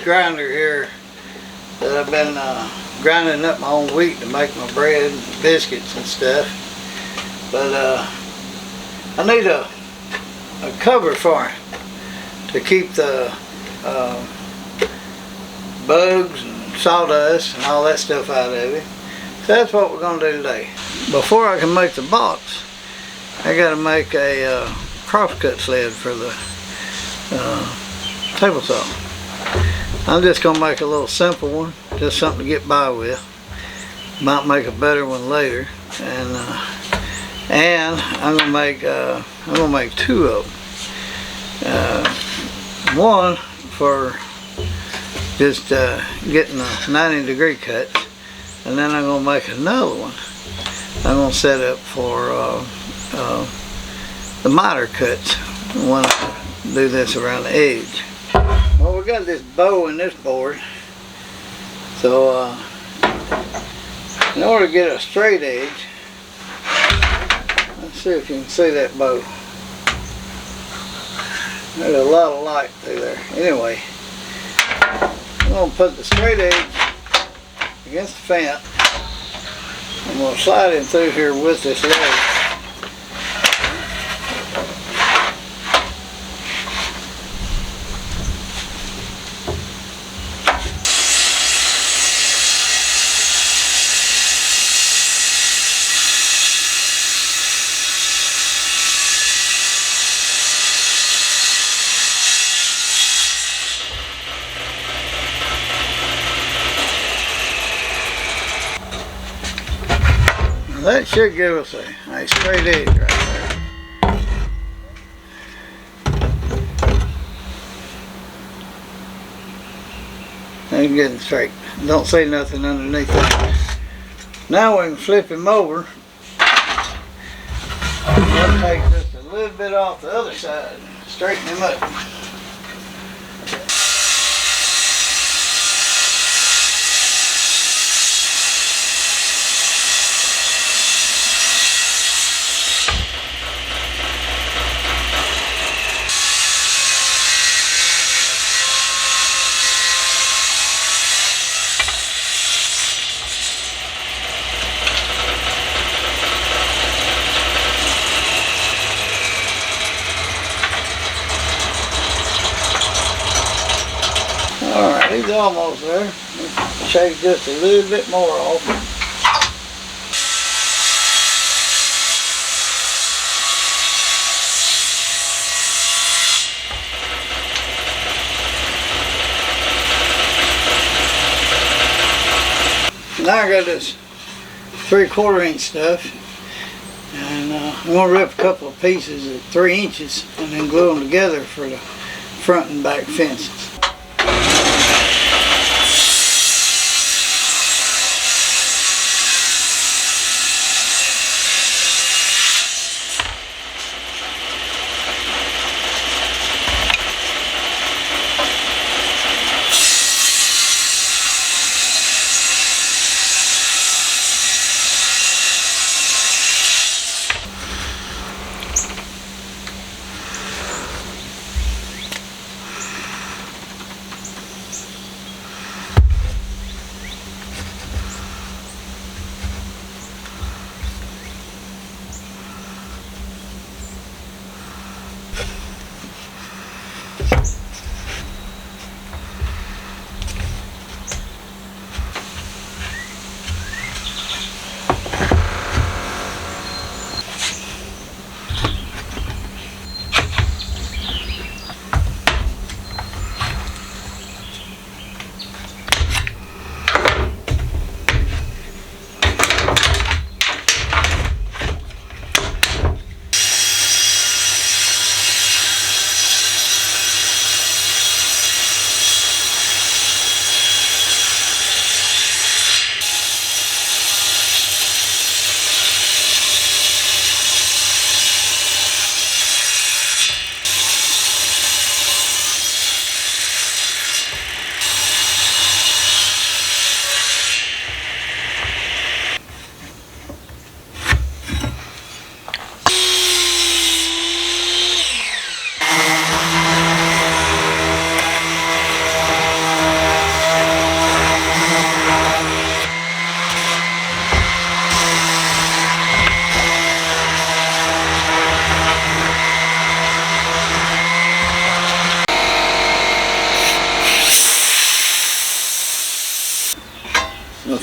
grinder here that I've been grinding up my own wheat to make my bread and biscuits and stuff. But I need a cover for it to keep the bugs and sawdust and all that stuff out of it. So that's what we're going to do today. Before I can make the box, I got to make a crosscut sled for the table saw. I'm just going to make a little simple one, just something to get by with. Might make a better one later, and I'm going to make two of them. One for just getting a 90-degree cut, and then I'm going to make another one. I'm going to set up for the miter cuts when I do this around the edge. Well, we got this bow in this board, so in order to get a straight edge, let's see if you can see that bow. There's a lot of light through there. Anyway, I'm going to put the straight edge against the fence. I'm going to slide him through here with this leg. That should give us a nice straight edge right there. Ain't getting straight. Don't see nothing underneath that. Now we can flip him over. We'll take just a little bit off the other side and straighten him up. Alright, he's almost there. Let's shake just a little bit more off. Now I got this 3/4 inch stuff, and I'm going to rip a couple of pieces at 3 inches and then glue them together for the front and back fences.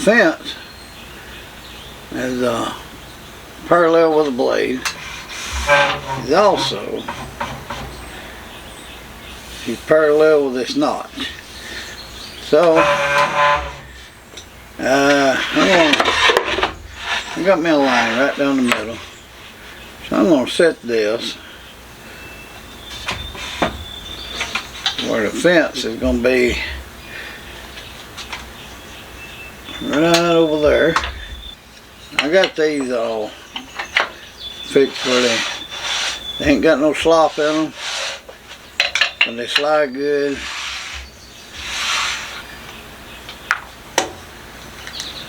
fence is parallel with the blade. Is also parallel with this notch. So I got me a line right down the middle. So I'm going to set this where the fence is going to be right over there. I got these all fixed where they ain't got no slop in them, and they slide good.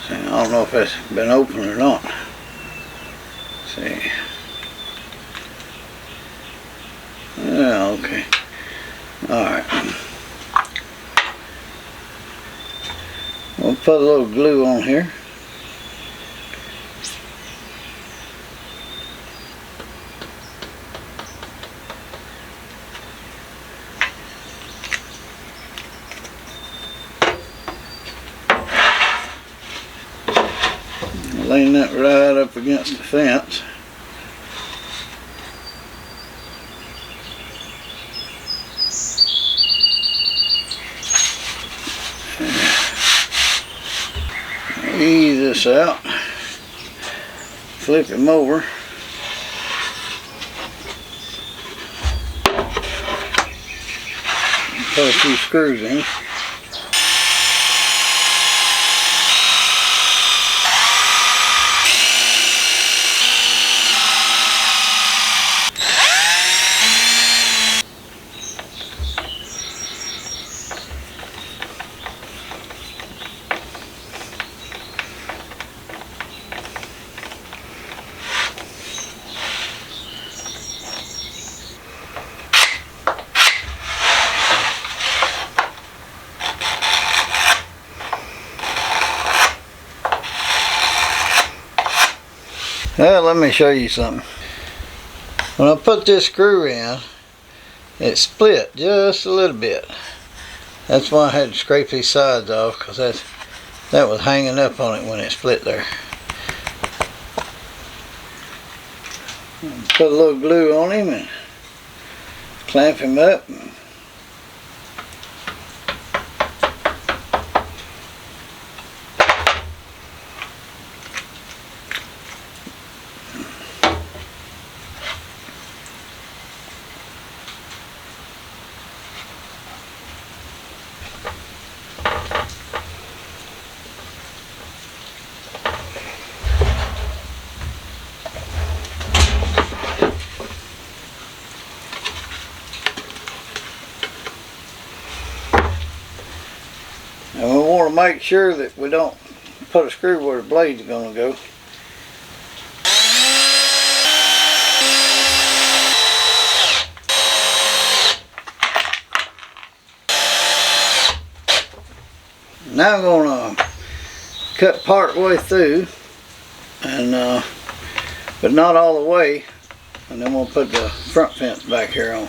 See, I don't know if it's been open or not. See. Yeah, okay. Alright. We'll put a little glue on here. Laying that right up against the fence. Ease this out. Flip him over. Put a few screws in. Well, let me show you something. When I put this screw in, it split just a little bit. That's why I had to scrape these sides off, because that was hanging up on it when it split there. Put a little glue on him and clamp him up. And we want to make sure that we don't put a screw where the blade's going to go. Now I'm going to cut part way through, and but not all the way, and then we'll put the front fence back here on.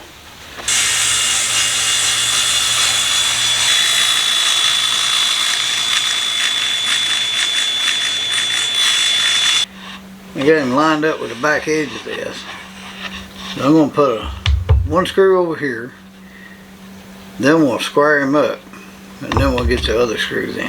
I got him lined up with the back edge of this. So I'm going to put one screw over here, then we'll square him up, and then we'll get the other screws in.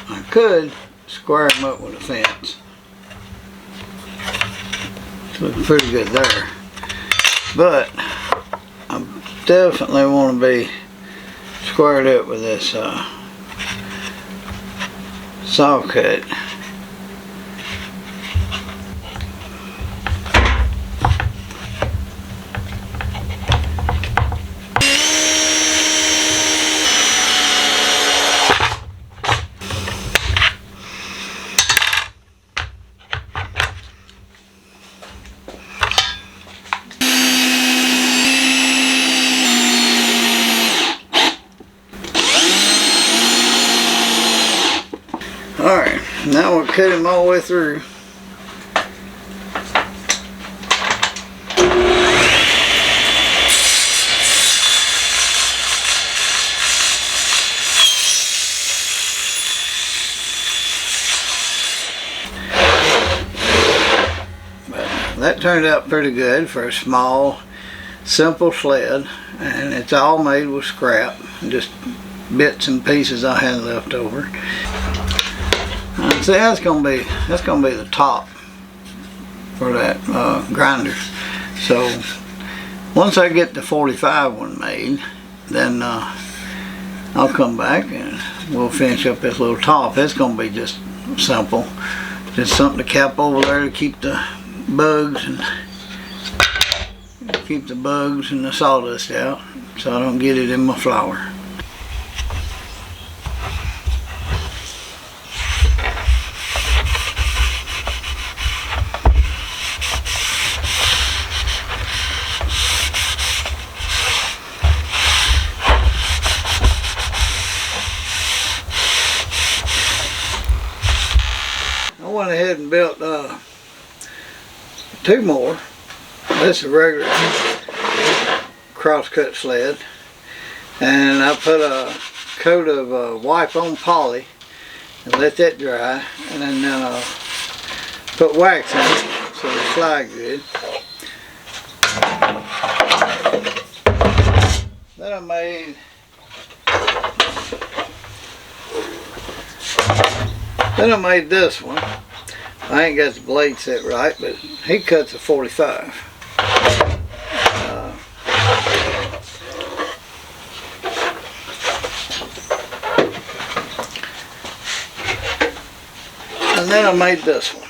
I could square him up with a fence. It's looking pretty good there, but I definitely want to be squared up with this saw cut. Alright, now cut him all the way through. That turned out pretty good for a small, simple sled, and it's all made with scrap, just bits and pieces I had left over. And see, that's gonna be the top for that grinder. So once I get the 45 one made, then I'll come back and we'll finish up this little top. It's gonna be just simple, just something to cap over there to keep the bugs and the sawdust out, so I don't get it in my flour. I went ahead and built two more. This is a regular crosscut sled, and I put a coat of wipe on poly and let that dry, and then put wax in it so they fly good. Then I made this one. I ain't got the blade set right, but he cuts a 45. And then I made this one,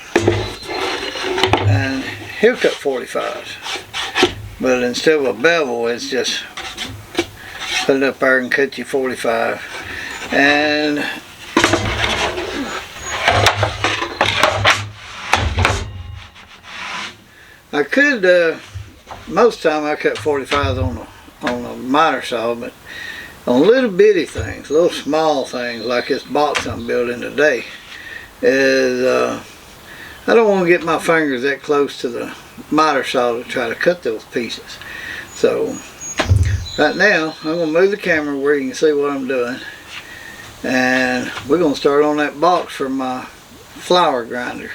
and he'll cut 45s, but instead of a bevel, it's just put it up there and cut you 45. And I could, most time I cut 45s on a miter saw, but on little bitty things, little small things like this box I'm building today, is I don't want to get my fingers that close to the miter saw to try to cut those pieces. So right now I'm going to move the camera where you can see what I'm doing, and we're going to start on that box for my flour grinder.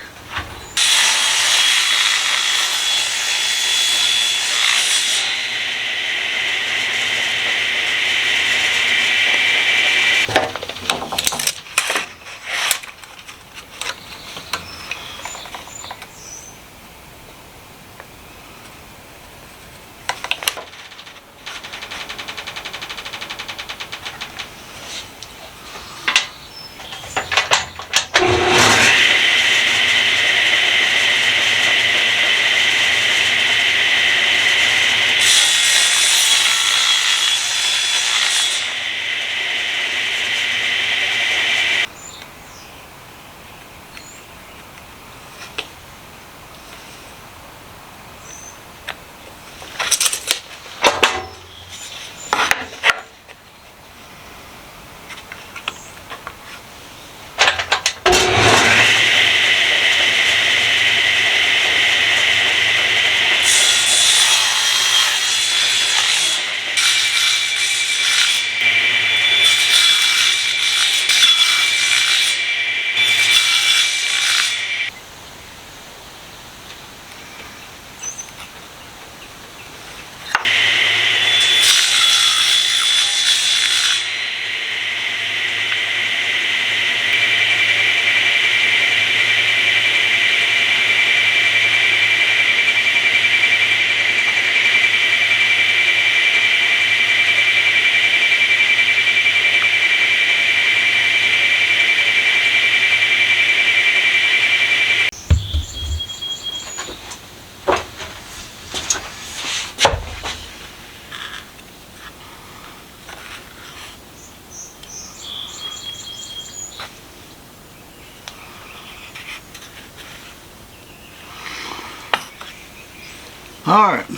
Alright,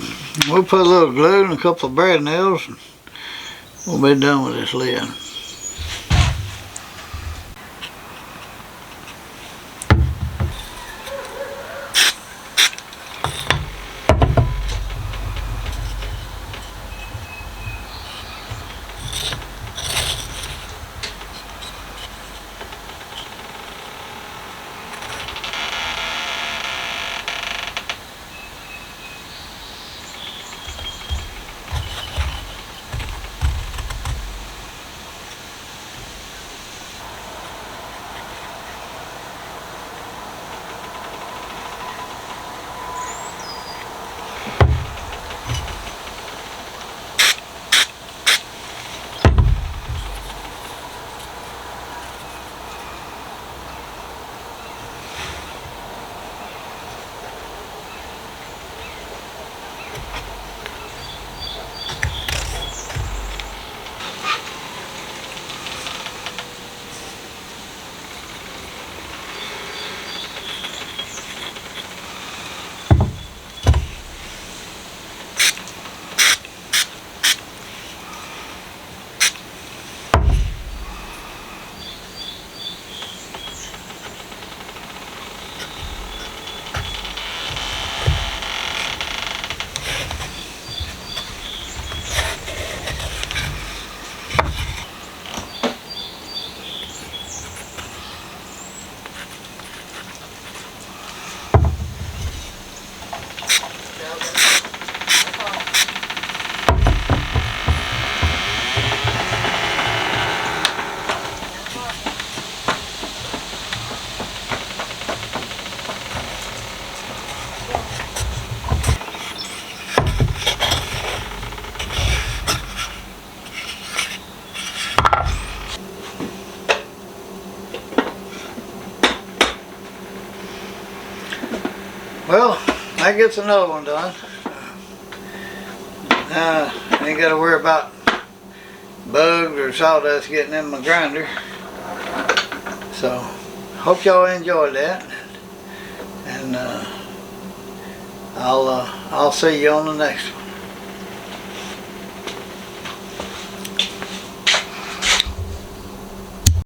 we'll put a little glue and a couple of brad nails and we'll be done with this lid. that gets another one done. Ain't got to worry about bugs or sawdust getting in my grinder. So, hope y'all enjoyed that. And I'll see you on the next one.